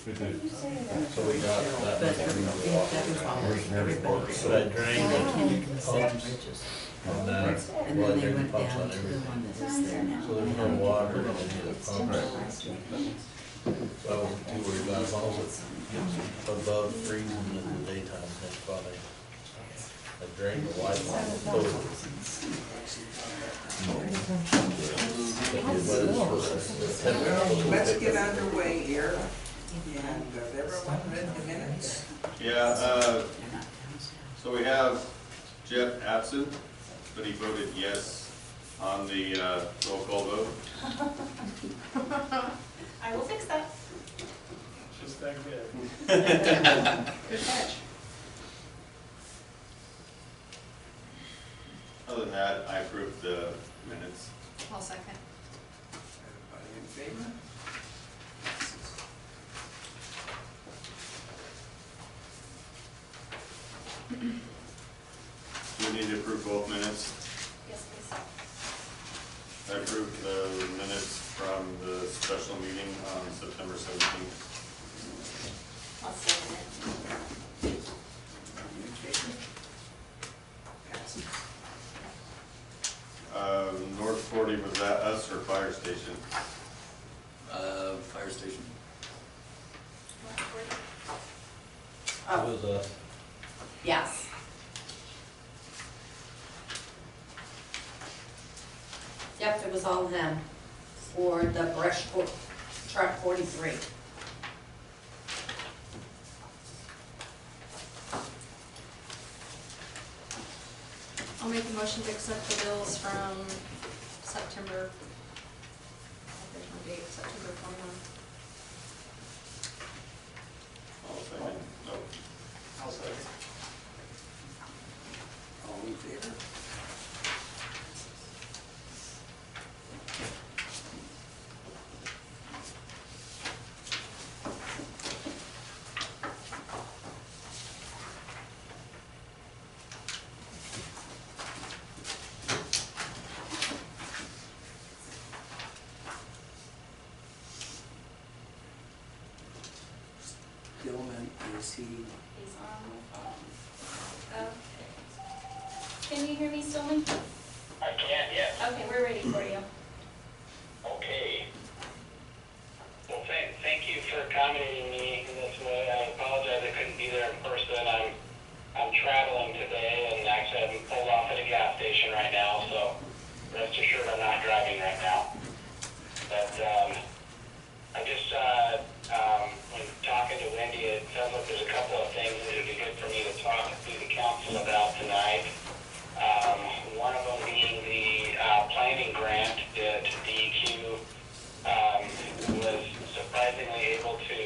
We do. So we got that. But everybody follows, everybody. So that drain pumps on that, And well, then they drain went pumps down on to the everything. one that is there now. So there's no water in any of the pumps. So I wasn't too worried about it, as long as it gets above freezing in the daytime, that's fine. I drained the white line totally. Well, let's get underway here. And does everyone read the minutes? Yeah, so we have Jeff absent, but he voted yes on the roll call vote. I will fix that. Just that good. Good catch. Other than that, I approve the minutes. I'll second. Everybody in favor? Do we need to approve both minutes? Yes, please. I approve the minutes from the special meeting on September 17th. I'll second it. Everybody in favor? Passes. North 40, was that us or fire station? Fire station. It Oh, was, yes. Yep, it was all them for the brush truck 43. I'll make a motion to accept the bills from September, there's no date, September 21. All second? No. I'll second. All in favor? Stillman, is he? He's on the phone. Okay. Can you hear me, Stillman? I can, yes. Okay, we're ready for you. Okay. Well, thank you for accommodating me in this way. I apologize I couldn't be there in person. I'm traveling today, and actually I'm pulled off at a gas station right now, so rest assured I'm not driving right now. But I just, when talking to Wendy, it sounds like there's a couple of things that would be good for me to talk to the council about tonight. One of them being the planning grant that DEQ was surprisingly able to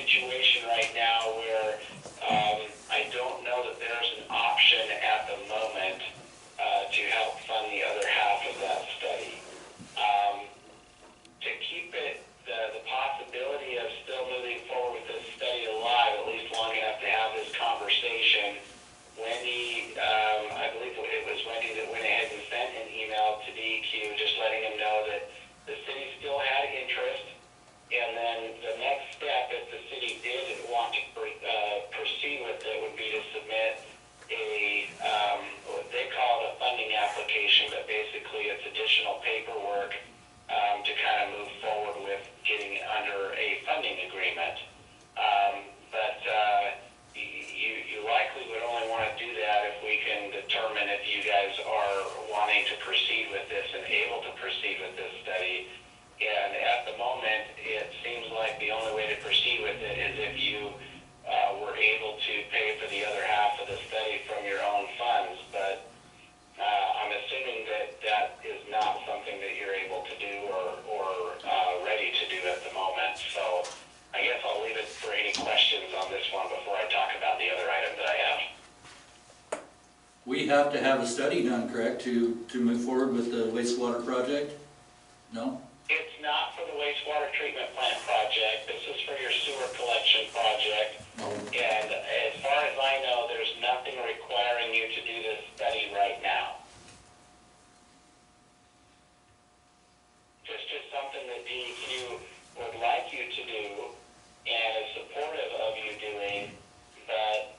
situation right now where I don't know that there's an option at the moment to help fund the other half of that study. To keep it, the possibility of still moving forward with this study alive, at least long enough to have this conversation, Wendy, I believe it was Wendy that went ahead and sent an email to DEQ just letting them know that the city still had interest. And then the next step, if the city did want to proceed with it, would be to submit what they call it a funding application, but basically it's additional paperwork to kind of move forward with getting under a funding agreement. But you likely would only want to do that if we can determine if you guys are wanting to proceed with this and able to proceed with this study. And at the moment, it seems like the only way to proceed with it is if you were able to pay for the other half of the study from your own funds. But I'm assuming that that is not something that you're able to do or ready to do at the moment. So I guess I'll leave it for any questions on this one before I talk about the other item that I have. We have to have a study done, correct, to move forward with the wastewater project? No? It's not for the wastewater treatment plant project. This is for your sewer collection project. Oh. And as far as I know, there's nothing requiring you to do this study right now. It's just something that DEQ would like you to do and is supportive of you doing. But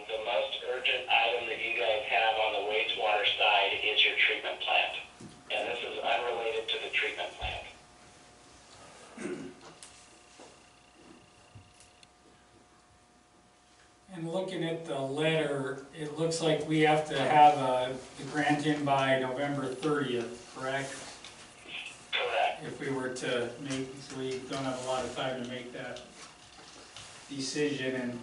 the most urgent item that you guys have on the wastewater side is your treatment plant. And this is unrelated to the treatment plant. And looking at the letter, it looks like we have to have the grant in by November 30th, correct? Correct. If we were to make, so we don't have a lot of time to make that decision, and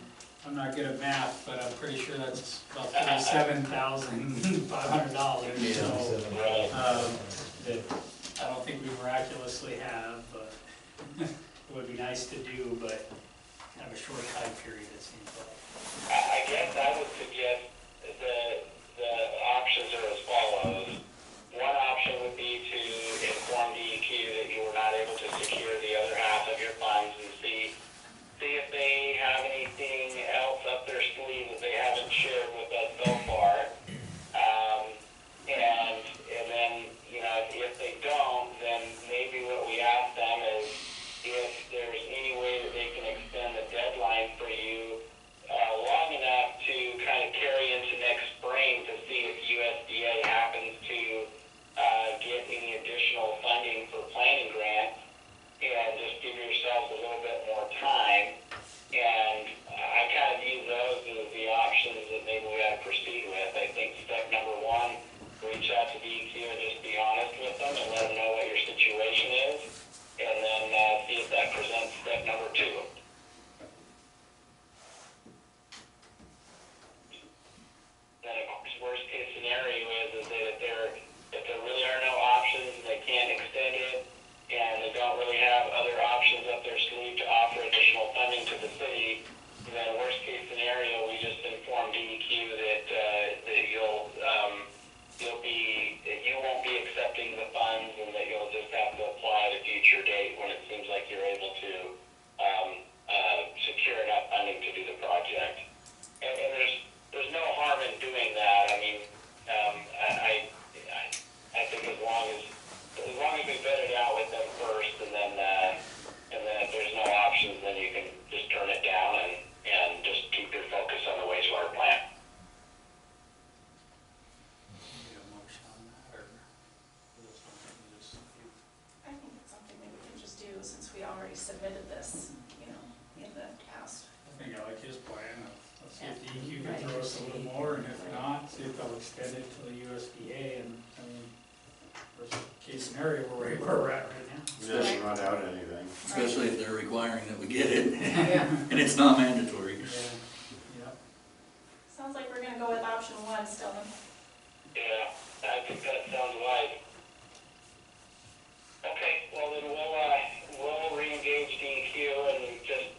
I'm not good at math, but I'm pretty sure that's about $37,500. So, that I don't think we miraculously have, but it would be nice to do, but kind of a short time period, it seems like. I guess I would suggest the options are as follows. One option would be to inform DEQ that you were not able to secure the other half of your funds and see if they have anything else up their sleeve that they haven't shared with us so far. And then, you know, if they don't, then maybe what we ask them is if there's any way that they can extend the deadline for you long enough to kind of carry into next spring to see if USDA happens to get any additional funding for planning grants, and just give yourselves a little bit more time. And I kind of view those as the options that maybe we ought to proceed with. I think step number one, reach out to DEQ and just be honest with them and let them know what your situation is, and then see if that presents step number two. Then of course, worst case scenario is that if there really are no options and they can't extend it, and they don't really have other options up their sleeve to offer additional funding to the city, then worst case scenario, we just inform DEQ that you won't be accepting the funds, and that you'll just have to apply at a future date when it seems like you're able to secure enough funding to do the project. And there's no harm in doing that. I mean, I think as long as we vet it out with them first, and then if there's no options, then you can just turn it down and just keep your focus on the wastewater plant. Need a motion on that, or is this something we just do? I think it's something that we can just do since we already submitted this, you know, in the past. I think I like his plan. Let's see if DEQ can throw us a little more, and if not, see if they'll extend it to the USDA. And I mean, worst case scenario, we're right where we're at right now. It doesn't run out anything. Especially if they're requiring that we get it, Yeah. and it's not mandatory. Yeah. Sounds like we're gonna go with option one, Stillman. Yeah, I think that sounds wise. Okay, well then we'll re-engage DEQ and just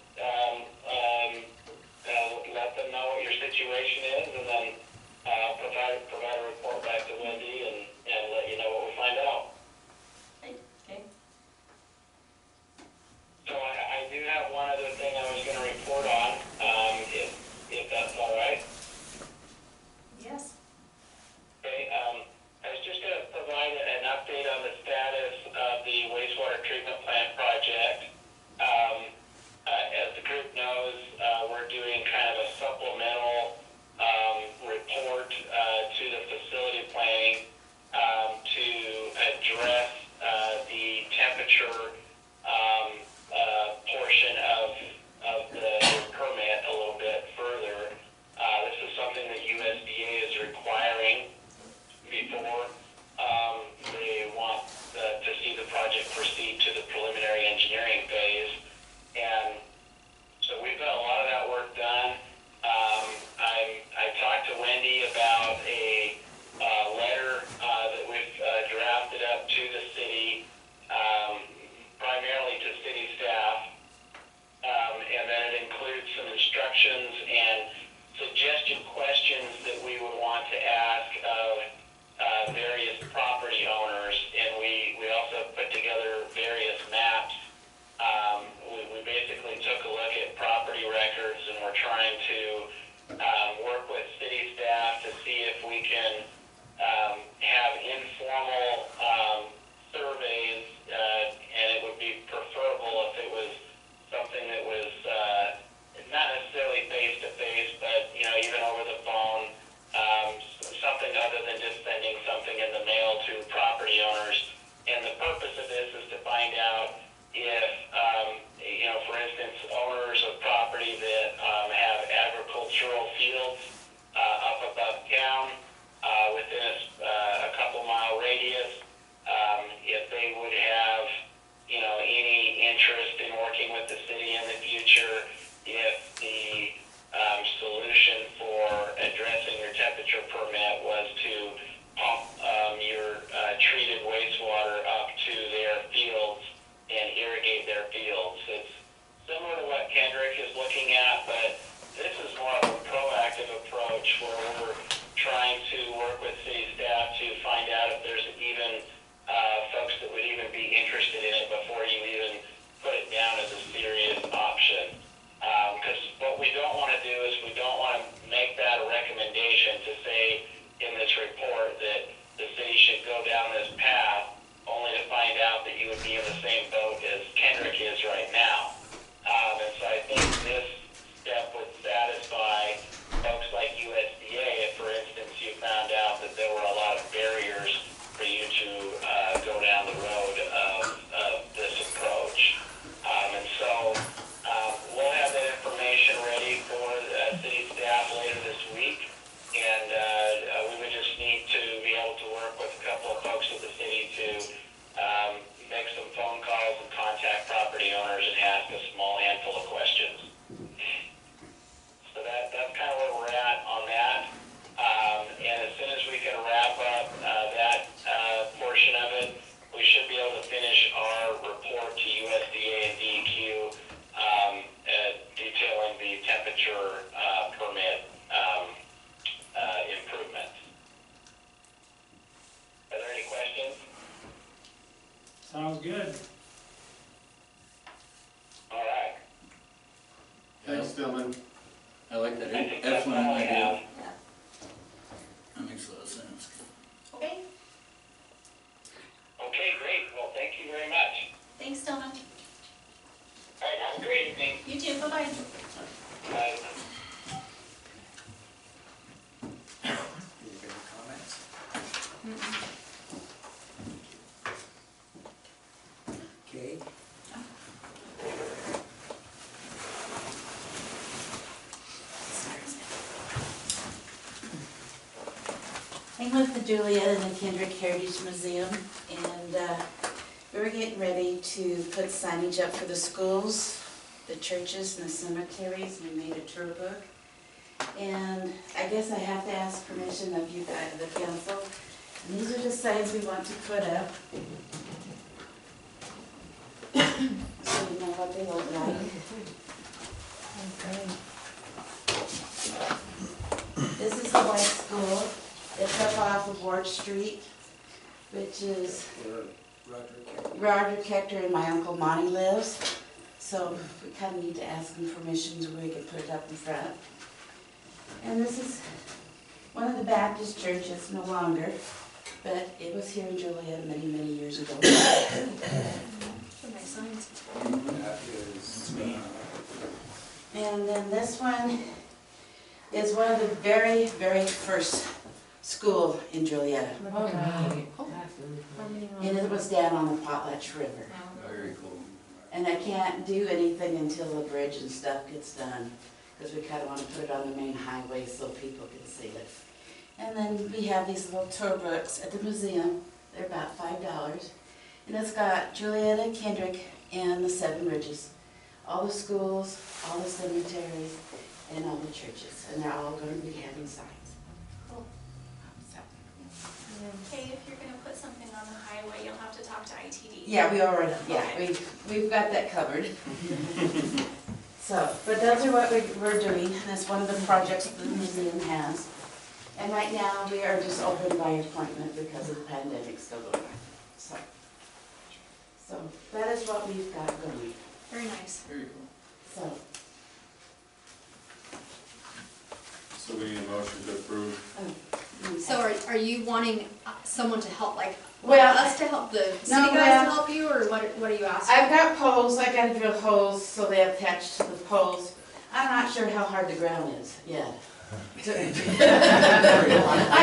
options and suggested questions that we would want to ask of various property owners, and we also put together various maps. We basically took a look at property records, and we're trying to work with city staff to see if we can have informal surveys, and it would be preferable if it was something that was not necessarily face-to-face, but even over the phone, something other than just sending something in the mail to property owners. And the purpose of this is to find out if, for instance, owners of property that have agricultural fields up above town within a couple-mile radius, if they would have, any interest in working with the city in the future, if the solution for addressing your temperature permit was to pump your treated wastewater up to their fields and irrigate their fields. It's similar to what Kendrick is looking at, but this is more of a proactive approach where we're trying to work with city staff to find out if there's even folks that would even be interested in it before you even put it down as a serious option. Because what we don't want to do is we don't want to make that a recommendation to say in this report that the city should go down this path, only to find out that you would be in the same boat as Kendrick is right now. And so I think this step would satisfy folks like USDA if, for instance, you found out that there were a lot of barriers for you to go down the road of this approach. And so we'll have that information ready for city staff later this week, and we would just need to be able to work with a couple of folks at the city to make some phone calls and contact property owners and ask a small handful of questions. So that's kind of where we're at on that. And as soon as we can wrap up that portion of it, we should be able to finish our report to USDA and DEQ detailing the temperature permit improvements. Are there any questions? Sounds good. All right. Thanks, Stillman. I like that. I think that's Excellent all I idea. have. That makes a lot of sense. Okay, Okay, great. Well, thank you very much. Thanks, Stillman. All right, have a great evening. You too, bye-bye. Bye. Any comments? Okay. I'm with the Juliaetta and Kendrick Heritage Museum, and we were getting ready to put signage up for the schools, the churches, and the cemeteries. We made a tour book. And I guess I have to ask permission of you guys, the council. And these are the signs we want to put up. So you know what they look like. This is the white school. It's up off of Ward Street, which is Roger Kechter and my Uncle Monty lives. So we kind of need to ask them permission so we can put it up in front. And this is one of the Baptist churches, no longer, but it was here in Juliaetta many, many years ago. Nice signs. That is, And then this one is one of the very, very first school in Juliaetta. And it was down on the Potlatch River. Very cool. And I can't do anything until the bridge and stuff gets done, because we kind of want to put it on the main highway so people can see it. And then we have these little tour books at the museum. They're about $5. And it's got Juliaetta, Kendrick, and the 7 Ridges. All the schools, all the cemeteries, and all the churches. And they're all going to be having signs. Cool. So, Okay, if you're gonna put something on the highway, you'll have to talk to ITD. yeah, we already, yeah, we've got that covered. So So, but those are what we're doing, that's one of the projects the museum has. And right now, we are just open by appointment because of the pandemic still going on, so that is what we've got going, Very nice. Very cool. so. So we need a motion to approve. So are you wanting someone to help, like, Well, us to help, the city no, guys well, to help you, or what are you asking? I've got poles, I gotta drill holes so they attach to the poles. I'm not sure how hard the ground is yet. I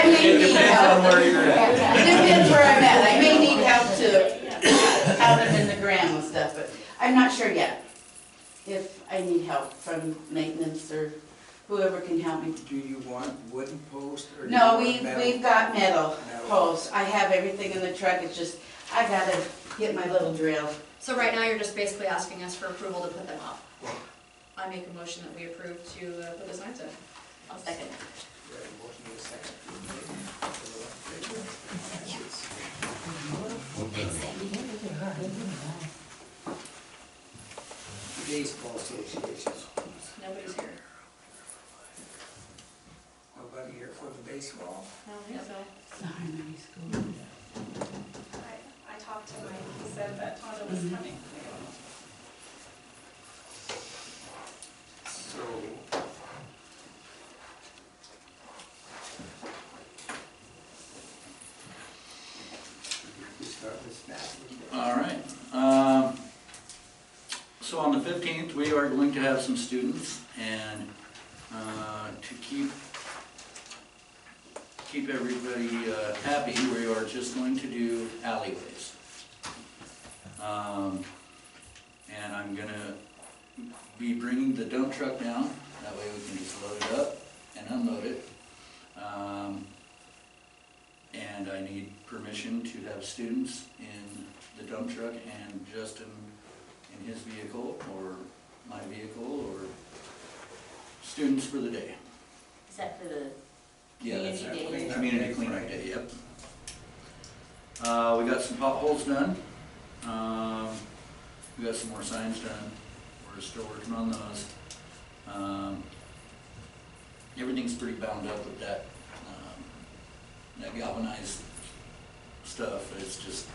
may It need depends help. on where you're at. It depends where I'm at, I may need help to have them in the ground and stuff, but I'm not sure yet. If I need help from maintenance or whoever can help me. Do you want wooden posts or? do you No, want metal? we've got metal Metal. posts, I have everything in the truck, it's just, I gotta get my little drill. So right now, you're just basically asking us for approval to put them up. I make a motion that we approve to put the signs up. I'll second. Right, motion in a second. Baseball Association, Nobody's here. nobody here for the baseball? I don't think so. I talked to Mike, he said that Tonda was coming. So. We start this back. All right. So on the 15th, we are going to have some students, and to keep everybody happy, we are just going to do alleyways. And I'm gonna be bringing the dump truck down, that way we can just load it up and unload it. And I need permission to have students in the dump truck and Justin in his vehicle, or my vehicle, or students for the day. Is that for the Yeah, that's community day? Community cleanup day, yep. We got some potholes done. We got some more signs done. We're still working on those. Everything's pretty bound up with that, that galvanized stuff. It's just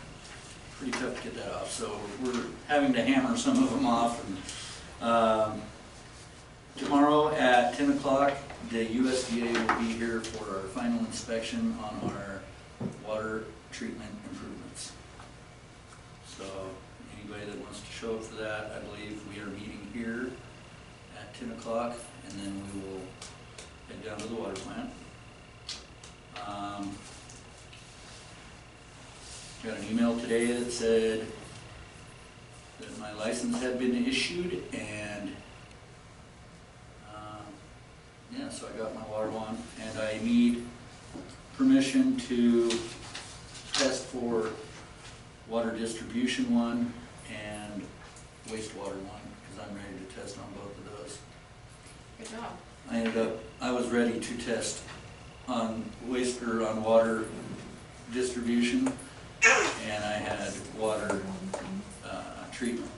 pretty tough to get that off. So we're having to hammer some of them off. And, tomorrow at 10 o'clock, the USDA will be here for our final inspection on our water treatment improvements. So anybody that wants to show up for that, I believe we are meeting here at 10 o'clock, and then we will head down to the water plant. Got an email today that said that my license had been issued, and yeah, so I got my water one, and I need permission to test for water distribution one and wastewater one, because I'm ready to test on both of those. Good job. I was ready to test on on water distribution, and I had water treatment.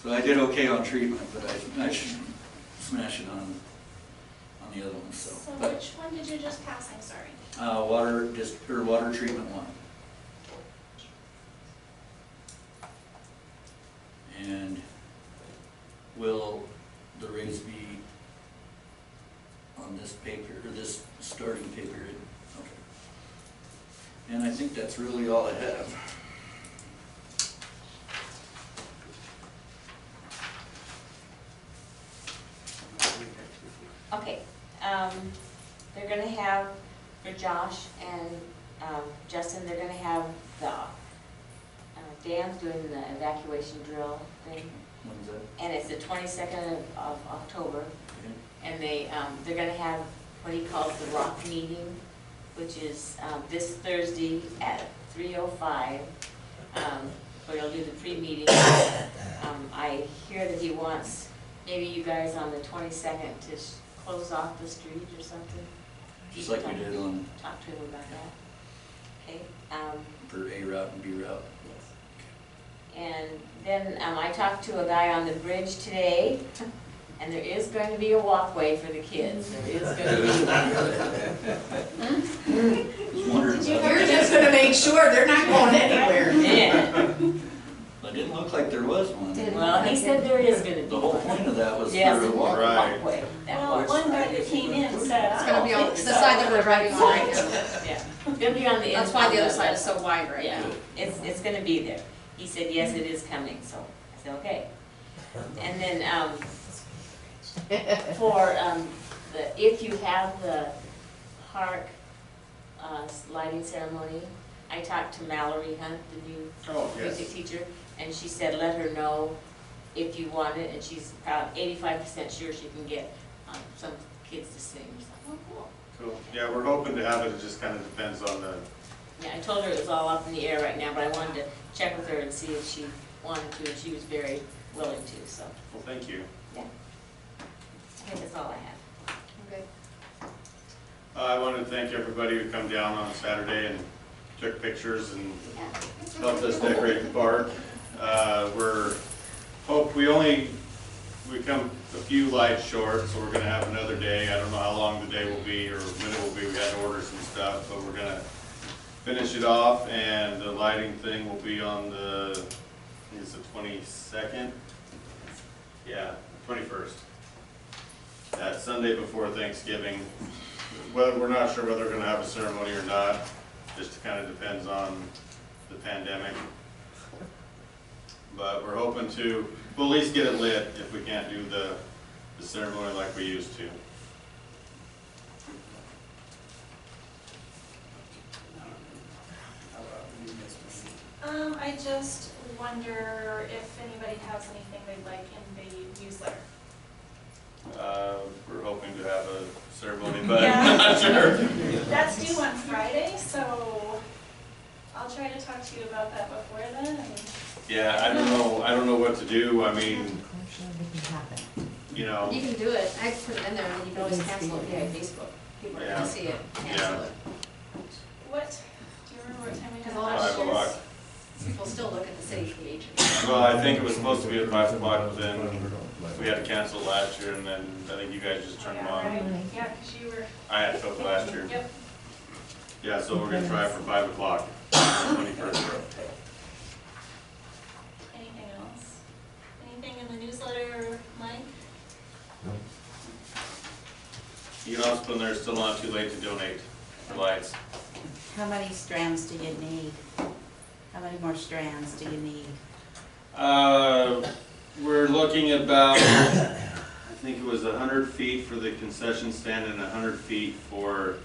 So I did okay on treatment, but I should smash it on the other ones. So, So but, which one did you just pass, I'm sorry? water treatment one. And will the rates be on this paper, or this starting pay period? Okay. And I think that's really all I have. Okay, they're gonna have, for Josh and Justin, they're gonna have the, Dan's doing the evacuation drill thing, When's that? and it's the 22nd of October, Okay. and they're gonna have what he calls the rock meeting, which is this Thursday at 3:05, where he'll do the pre-meeting. I hear that he wants maybe you guys on the 22nd to close off the street or something. Just like we did on, Talk to him about that. Okay. for A route and B route. Yes. And then I talked to a guy on the bridge today, And there is going to be a walkway for the kids, there is going to be Just wondering about You're just gonna make sure they're not going anywhere. Yeah. It didn't look like there was one. Well, he said there is gonna be The whole one. point of that was Yes, for a walk. Right. walkway. That Well, was. one guy that came in said, It's I gonna don't be on think the so. side that we're driving on right now. Yeah, it's gonna be on the inside. That's why the other of side is so wide right Yeah, now. it's gonna be there. He said, yes, it is coming, so I said, okay. And then, for, if you have the park, lighting ceremony, I talked to Mallory Hunt, the new Oh, yes. music teacher, and she said, let her know if you want it, and she's about 85% sure she can get, some kids to sing. So, oh, cool. Cool. Yeah, we're hoping to have it, it just kind of depends on the, Yeah, I told her it was all up in the air right now, but I wanted to check with her and see if she wanted to, and she was very willing to, so, well, thank you. yeah. I think that's all I have. I'm good. I wanted to thank everybody who come down on Saturday and took pictures and Yeah. helped us decorate the park. We come a few lights short, so we're gonna have another day. I don't know how long the day will be or when it will be. We had to order some stuff, but we're gonna finish it off, and the lighting thing will be on the, I think it's the 22nd? Yeah, 21st. That Sunday before Thanksgiving. Well, we're not sure whether we're gonna have a ceremony or not, just kinda depends on the pandemic. But we're hoping to, we'll at least get it lit if we can't do the ceremony like we used to. I just wonder if anybody has anything they'd like in the newsletter. We're hoping to have a ceremony, but Yeah. I'm not sure. That's due on Friday, so I'll try to talk to you about that before then, and Yeah, I don't know what to do. I mean, you know, You can do it, I put it in there, and you can always cancel it via Facebook. People are Yeah. gonna see it, cancel Yeah. it. what, do you remember what time we had Because last 5 year's? o'clock. People still look at the city page. Well, I think it was supposed to be at 5 o'clock, but then we had to cancel it last year, and then I think you guys just turned them Yeah, on. right. Yeah, because you were, I had COVID last year. yep. Yeah, so we're gonna try it for 5 o'clock, 21st. Anything else? Anything in the newsletter, Mike? You can also put in there, still not too late to donate for lights. How many strands do you need? How many more strands do you need? We're looking at about, I think it was 100 feet for the concession stand and 100 feet for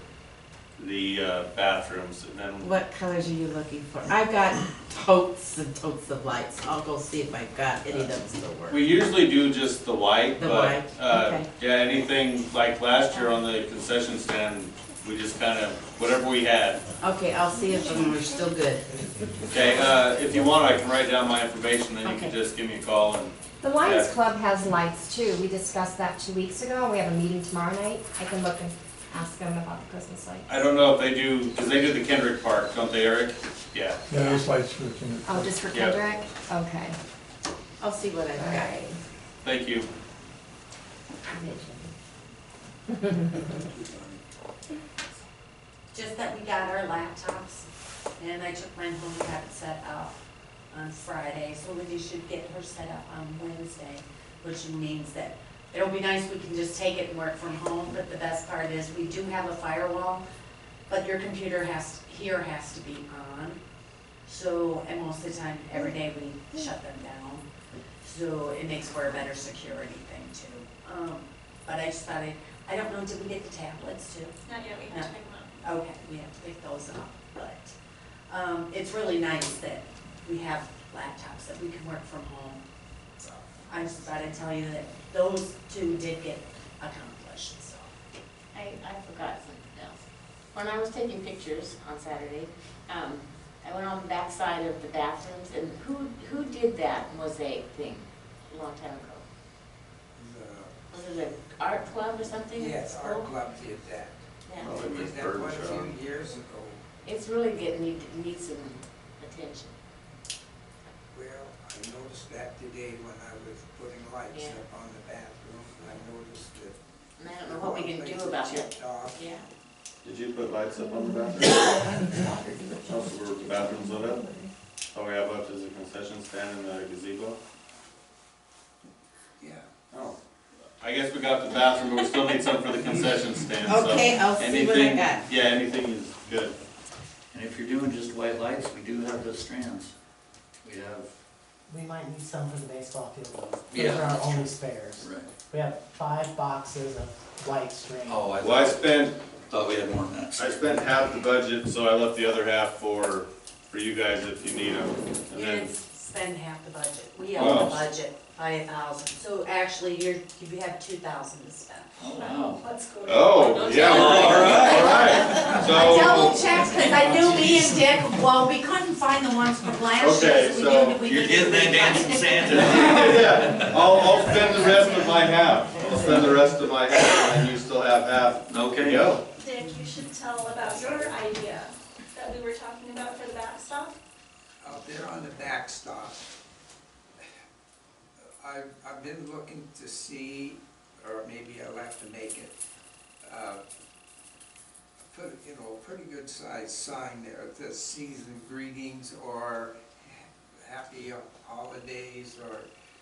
the bathrooms, and then, What colors are you looking for? I've got totes and totes of lights. I'll go see if I've got any of them still work. we usually do just the white, The but, white, okay. yeah, anything like last year on the concession stand, we just kind of, whatever we had. Okay, I'll see if them are still good. Okay, if you want, I can write down my information, then you can Okay. just give me a call and, The Lions Yeah. Club has lights too. We discussed that 2 weeks ago. We have a meeting tomorrow night. I can look and ask them about the Christmas lights. I don't know if they do, because they do the Kendrick Park, don't they, Eric? Yeah. Yeah, there's lights for the Kendrick. Oh, just for Yeah. Kendrick? Okay. I'll see what I've got. Alright. Thank you. Just that we got our laptops, and I took mine home and got it set up on Friday, so we should get her set up on Wednesday, which means that it'll be nice, we can just take it and work from home, but the best part is, we do have a firewall, but your computer has to be on, so, and most of the time, every day we shut them down, so it makes for a better security thing too. But I just thought, I don't know, did we get the tablets too? Not yet, we have to pick them up. Okay, we have to pick those up, but, it's really nice that we have laptops that we can work from home. So, I just thought I'd tell you that those two did get accomplished, so. I forgot something else. When I was taking pictures on Saturday, I went on the back side of the bathrooms, and who did that mosaic thing a long time ago? Was it an art club or something? at Yes, school? our club did that. Yeah. Probably We Miss did that quite a Birdshaw. few years ago. It's really needs some attention. Well, I noticed that today when I was putting lights Yeah. up on the bathrooms. noticed that. And I don't know what we can do about it. Chipped off. Yeah. Did you put lights up on the bathroom? Oh, so the bathroom's lit up? All we have left is a concession stand and the gazebo? Yeah. Oh. I guess we got the bathroom, but we still need some for the concession stand, so. Okay, I'll see what I anything- got. Yeah, anything is good. And if you're doing just white lights, we do have the strands. We have, We might need some for the baseball field though. Yeah, Those are our that's only true. spares. right. We have 5 boxes of white string. Oh, Well, I thought we had more than that. spent half the budget, so I left the other half for you guys if you need them. And You then, didn't spend half the budget, we Wow. own the budget by 1,000, so actually you have 2,000 to spend. Oh, wow. Let's go. oh, yeah, all right, I double so, checked, cause I knew me and Dick, well, we couldn't find the ones from last year, Okay, so we so knew that we You're needed getting that to dancing Santa. yeah, I'll spend the rest of my half. I'll spend the rest of my half, and then you still have half to Okay. go. Dick, you should tell about your idea that we were talking about for the backstop. Out there on the backstop, I've been looking to see, or maybe I'll have to make it, put, a pretty good sized sign there that says season greetings or happy holidays or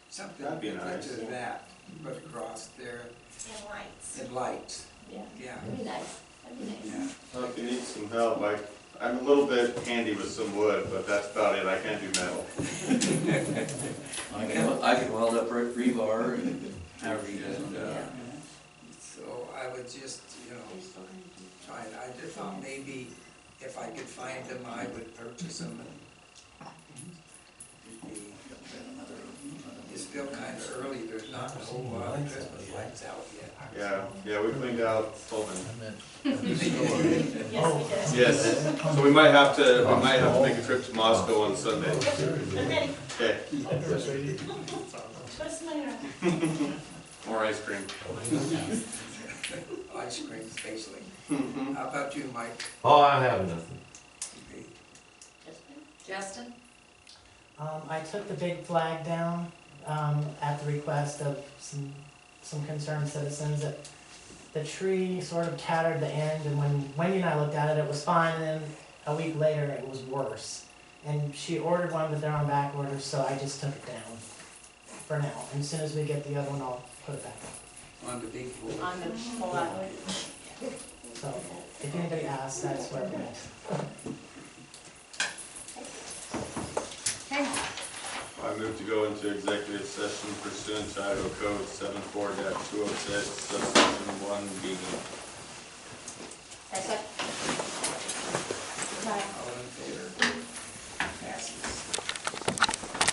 something That'd be nice. to that, put across there And lights. in lights, Yeah, yeah, that'd be nice, that'd be nice. yeah. Well, if you need some help, I'm a little bit handy with some wood, but that's about it, I can't do metal. I can weld up rebar and however you guys want to do it. So I would just, try it. I just thought maybe if I could find them, I would purchase them. It's still kind of early, there's not a whole lot of Christmas lights out yet. Yeah, we cleaned out Stillman. Yes, we did. Yes, so we might have to make a trip to Moscow on Sunday. I'm ready. Okay, Twist my arm. more ice cream. Ice cream especially. How about you, Mike? Oh, I have nothing. Justin? I took the big flag down at the request of some concerned citizens. That the tree sort of tattered the end, and when Wendy and I looked at it, it was fine, and then a week later it was worse. And she ordered one, but they're on back order, so I just took it down for now. And as soon as we get the other one, I'll put it back up. On the big board. On the plywood. So if anybody asks, that's where it went. Okay. I move to go into executive session pursuant to Idaho Code 74-206, subsection 1B.